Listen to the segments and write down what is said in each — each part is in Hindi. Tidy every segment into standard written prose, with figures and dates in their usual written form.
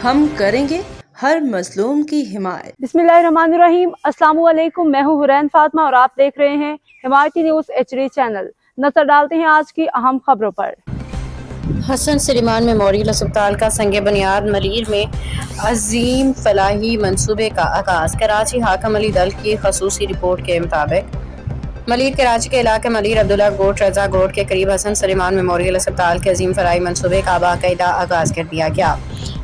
हम करेंगे हर मजलूम की हिमायत। बिस्मिल्लाहिर्रहमानिर्रहीम। अस्सलाम वालेकुम। मैं हूँ हुरैन फातिमा और आप देख रहे हैं हिमायती न्यूज़ HD चैनल। नजर डालते हैं आज की अहम खबरों पर। हसन सलीमान मेमोरियल अस्पताल का संग बुनियाद मलीर में अजीम फलाही मंसूबे का आगाज़। कराची हाकम अली दल की खसूसी रिपोर्ट के मुताबिक मलीर कराची के इलाके मलीर अब्दुल्ला गोट रजा गोट के करीब हसन सलीमान मेमोरियल अस्पताल के अजीम फलाही मंसूबे का बाकायदा आगाज़ कर दिया गया।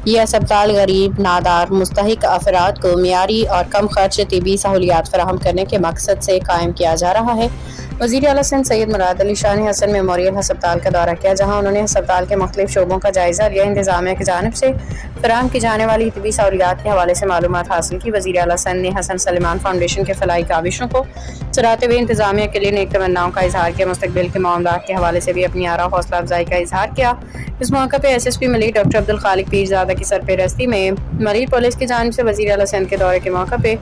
यह अस्पताल गरीब, नादार, मुस्तहिक अफराद को मियारी और कम खर्च तिबी सहूलियात फराहम करने के मकसद से कायम किया जा रहा है। वज़ीर आला सिंध सैयद मुराद अली शाह ने हसन मेमोरियल अस्पताल का दौरा किया, जहाँ उन्होंने अस्पताल के मुख्तलिफ शोबों का जायजा लिया। इंतजामिया की जानिब से फराहम की जाने वाली तिबी सहूलियात के हवाले से मालूमात हासिल की। वज़ीर आला सिंध ने हसन सलीमान फाउंडेशन के फलाही काविशों को सराहते हुए इंतजामिया के लिए नेक तमन्नाओं का इजहार किया। मुस्तकबिल के मामलात के हवाले से भी अपनी आरा हौसला अफजाई का इजहार किया। इस मौके पर SSP मलीर डॉक्टर अब्दुल खालिक पीरजादा की सरपरस्ती में मलीर पुलिस की जानिब से वज़ीर आला सिंध के दौरे के मौके पर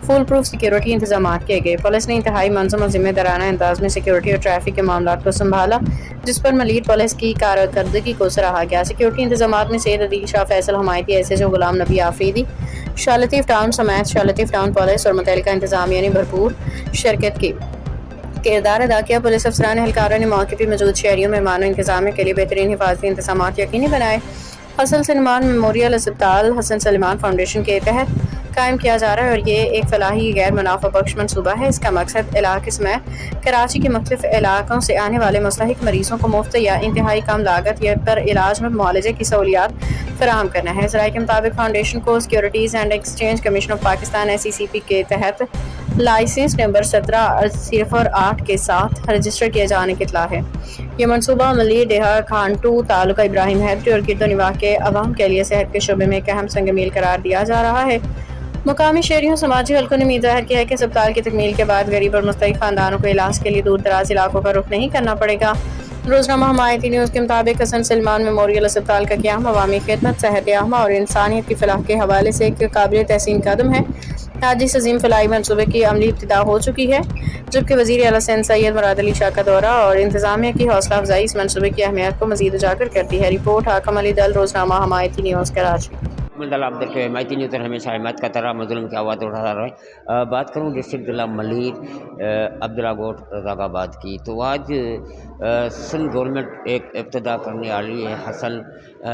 फुल प्रूफ सिक्योरिटी इंतजाम किए गए। पुलिस ने इंतहाई मंजम और जिम्मेदाराना अंदाज में सिक्योरिटी और ट्रैफिक के मामलों को संभाला, जिस पर मलीर पुलिस की कारकर्दगी को सराहा गया। सिक्योरिटी इंतजाम में सैयद अदील शाह, फैसल हमायती, SHO गुलाम नबी आफरीदी, शाह लतीफ़ टाउन समेत शाह लतीफ़ टाउन पुलिस और मुतल्लिका इंतजामिया ने भरपूर शिरकत की, किरदार अदा किया। पुलिस अफसरान एहलकारों ने मौके पर मौजूद शहरियों, मेहमानों इंतजामिया के लिए बेहतरीन हिफाजती इंतजाम यकीनी बनाए। हसन सलीमान मेमोरियल अस्पताल हसन सलीमान फाउंडेशन के तहत कायम किया जा रहा है और ये एक फलाही गैर मुनाफा बख्श मनसूबा है। इसका मकसद इलाके में कराची के मुख्तलिफ इलाकों से आने वाले मुस्तहिक मरीजों को मुफ्त या इंतहाई कम लागत पर इलाज में मुआलजे की सहूलियात फराहम करना है। ज़राए के मुताबिक फाउंडेशन को securities and exchange commission of Pakistan SECP के तहत लाइसेंस नंबर 1708 के साथ रजिस्टर किए जाने की इत्तला है। ये मनसूबा मलीर डेहा खानटू तालुका इब्राहिम हैदरी और गिरदो निवाह के अवाम के लिए सेहत के शोबे में एक अहम संग मील करार दिया जा रहा है। मुकामी शहरियों, समाजी हल्कों ने उम्मीद जाहिर की है कि अस्पताल की तकमील के बाद गरीब और मुस्तहिक खानदानों को इलाज के लिए दूर दराज इलाकों का रुख नहीं करना पड़ेगा। रोजनामा हिमायती न्यूज़ के मुताबिक हसन सलीमान मेमोरियल अस्पताल का क़याम अवामी खिदमत, सेहत आमा और इंसानियत की फलाह के हवाले से एक काबिल तहसीन कदम है। आज इस अजीम फलाही मनसूबे की अमली इब्तिदा हो चुकी है, जबकि वज़ीर आला सिंध सैयद मुराद अली शाह का दौरा और इंतजामिया की हौसला अफजाई इस मनसूबे की अहमियत को मज़ीद उजागर करती है। रिपोर्ट हाकम अली दल, रोजनामा हिमायती न्यूज़, कराची। आप देखते हैं हिमायती न्यूज़ हमेशा हिमायत का तरह मज़लूम की आवाज़ उठा रहा है। बात करूँ डिस्ट्रिक्ट जिला मलीर अब्दुल्ला गोट रज़ाकाबाद की, तो आज सिंध गवर्नमेंट एक इब्तिदा करने वाली है हसन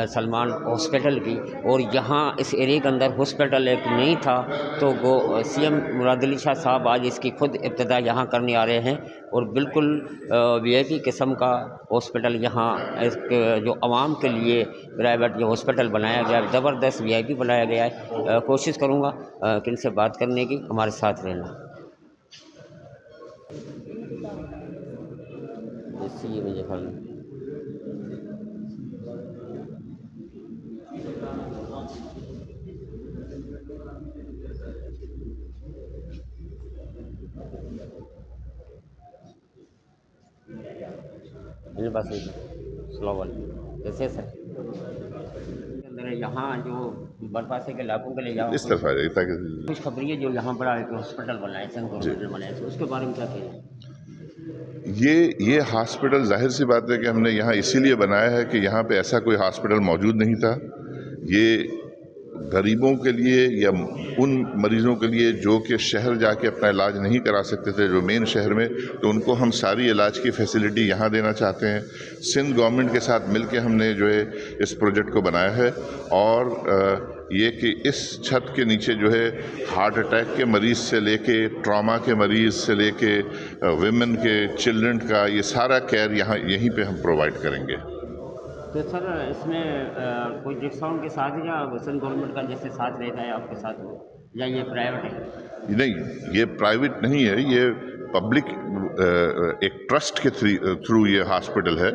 सलमान हॉस्पिटल की, और यहाँ इस एरिए के अंदर हॉस्पिटल एक नहीं था, तो वो CM मुराद अली शाह साहब आज इसकी खुद इब्तिदा यहाँ करने आ रहे हैं और बिल्कुल VIP किस्म का हॉस्पिटल यहाँ जो आवाम के लिए प्राइवेट जो हॉस्पिटल बनाया गया, ज़बरदस्त VIP बनाया गया है। कोशिश करूँगा कि इनसे बात करने की, हमारे साथ रहना। ये मुझे कैसे सर यहाँ जो बरपासे के इलाकों के लिए इस तरफ कुछ खबरी है जो यहाँ बड़ा एक हॉस्पिटल बनाए, हॉस्पिटल बनाए, तो उसके बारे में क्या कहें? ये हॉस्पिटल जाहिर सी बात है कि हमने यहाँ इसीलिए बनाया है कि यहाँ पे ऐसा कोई हॉस्पिटल मौजूद नहीं था। ये गरीबों के लिए या उन मरीज़ों के लिए जो कि शहर जाके अपना इलाज नहीं करा सकते थे, जो मेन शहर में, तो उनको हम सारी इलाज की फैसिलिटी यहाँ देना चाहते हैं। सिंध गवर्नमेंट के साथ मिलके हमने जो है इस प्रोजेक्ट को बनाया है, और ये कि इस छत के नीचे जो है हार्ट अटैक के मरीज़ से लेके ट्रॉमा के मरीज़ से लेके विमेन के, चिल्ड्रन का, ये सारा केयर यहाँ यहीं पे हम प्रोवाइड करेंगे। तो सर इसमें कोई डिस्काउंट के साथ या सिंध गवर्नमेंट का जैसे साथ रहता है आपके साथ, या ये प्राइवेट है? नहीं, ये प्राइवेट नहीं है, ये पब्लिक एक ट्रस्ट के थ्रू ये हॉस्पिटल है।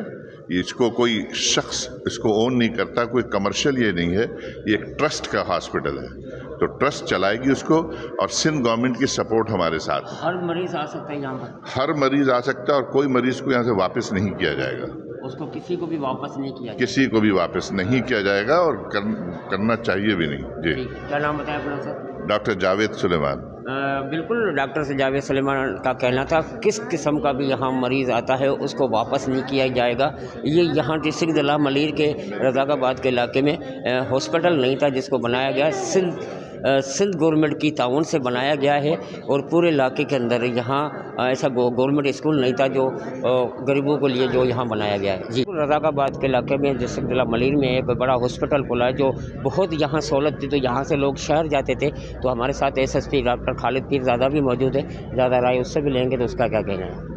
इसको कोई शख्स इसको ओन नहीं करता, कोई कमर्शियल ये नहीं है, ये एक ट्रस्ट का हॉस्पिटल है, तो ट्रस्ट चलाएगी उसको, और सिंध गवर्नमेंट की सपोर्ट हमारे साथ। हर मरीज़ आ सकता है यहाँ पर? हर मरीज़ आ सकता है, और कोई मरीज़ को यहाँ से वापस नहीं किया जाएगा। उसको किसी को भी वापस नहीं किया जाएगा? किसी को भी वापस नहीं किया जाएगा, और करना चाहिए भी नहीं। जी। क्या नाम बताया अपना सर? डॉक्टर जावेद सुलेमान। बिल्कुल डॉक्टर जावेद सलेमान का कहना था किस किस्म का भी यहाँ मरीज़ आता है उसको वापस नहीं किया जाएगा। ये यहाँ डिस्ट्रिक्ट ज़िला मलीर के रज़ाकाबाद के इलाके में हॉस्पिटल नहीं था जिसको बनाया गया सिंध गवर्नमेंट की ताउन से बनाया गया है और पूरे इलाके के अंदर यहाँ ऐसा गवर्नमेंट स्कूल नहीं था जो गरीबों के लिए जो यहाँ बनाया गया है। जी रज़ाकाबाद के इलाके में डिस्ट्रिक्ट ज़िला मलीर में एक बड़ा हॉस्पिटल खुला है जो बहुत यहाँ सहूलत थी, तो यहाँ से लोग शहर जाते थे। तो हमारे साथ SSP डॉक्टर खालिद पीरज़ादा भी मौजूद है, ज़्यादा राय उससे भी लेंगे तो उसका क्या कहना है।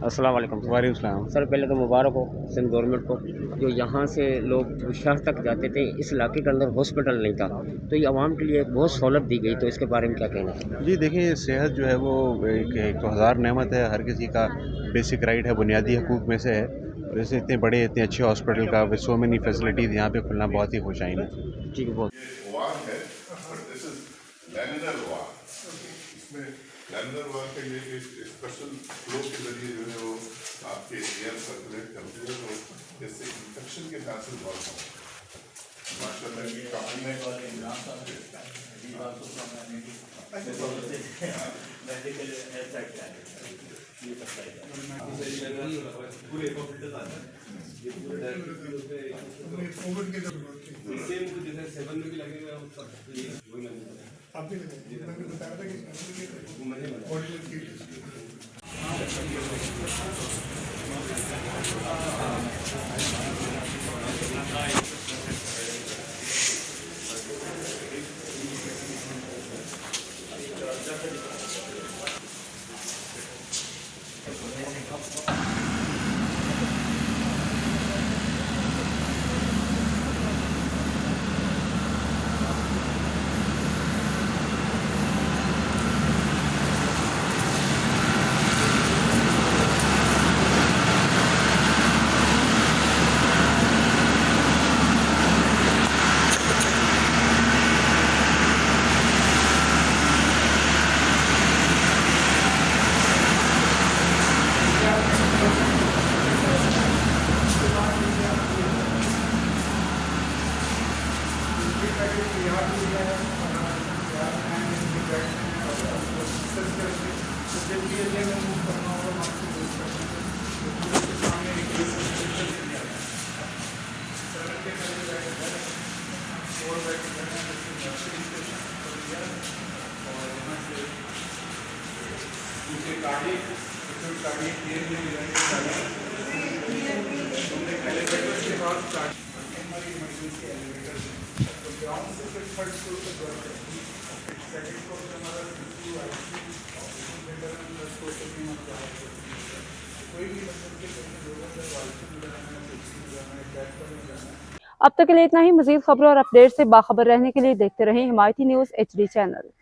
अस्सलाम वालेकुम। वालेकुम सलाम। सर पहले तो मुबारक हो सिंध गवर्नमेंट को, जो यहाँ से लोग शहर तक जाते थे, इस इलाके के अंदर हॉस्पिटल नहीं था, तो ये आवाम के लिए एक बहुत सहूलत दी गई, तो इसके बारे में क्या कहना है। जी देखिए, सेहत जो है वो एक तो हज़ार नेमत है, हर किसी का बेसिक राइट है, बुनियादी हकूक़ में से है। और जैसे इतने बड़े इतने अच्छे हॉस्पिटल का विद सो मेनी फैसिलिटीज़ यहाँ पे खुलना बहुत ही खुशाइन है। ठीक है, बहुत लैमिनर वाल के लिए एक स्पेशल फ्लो के जरिए जो है वो आपके एयर सर्कुलेट करती है, तो इससे इन्फेक्शन के चांसेस बहुत कम हैं। माशाल्लाह की काफी अब तक के लिए इतना ही। मजीद खबरों और अपडेट से बाखबर रहने के लिए देखते रहें हिमायती न्यूज़ HD चैनल।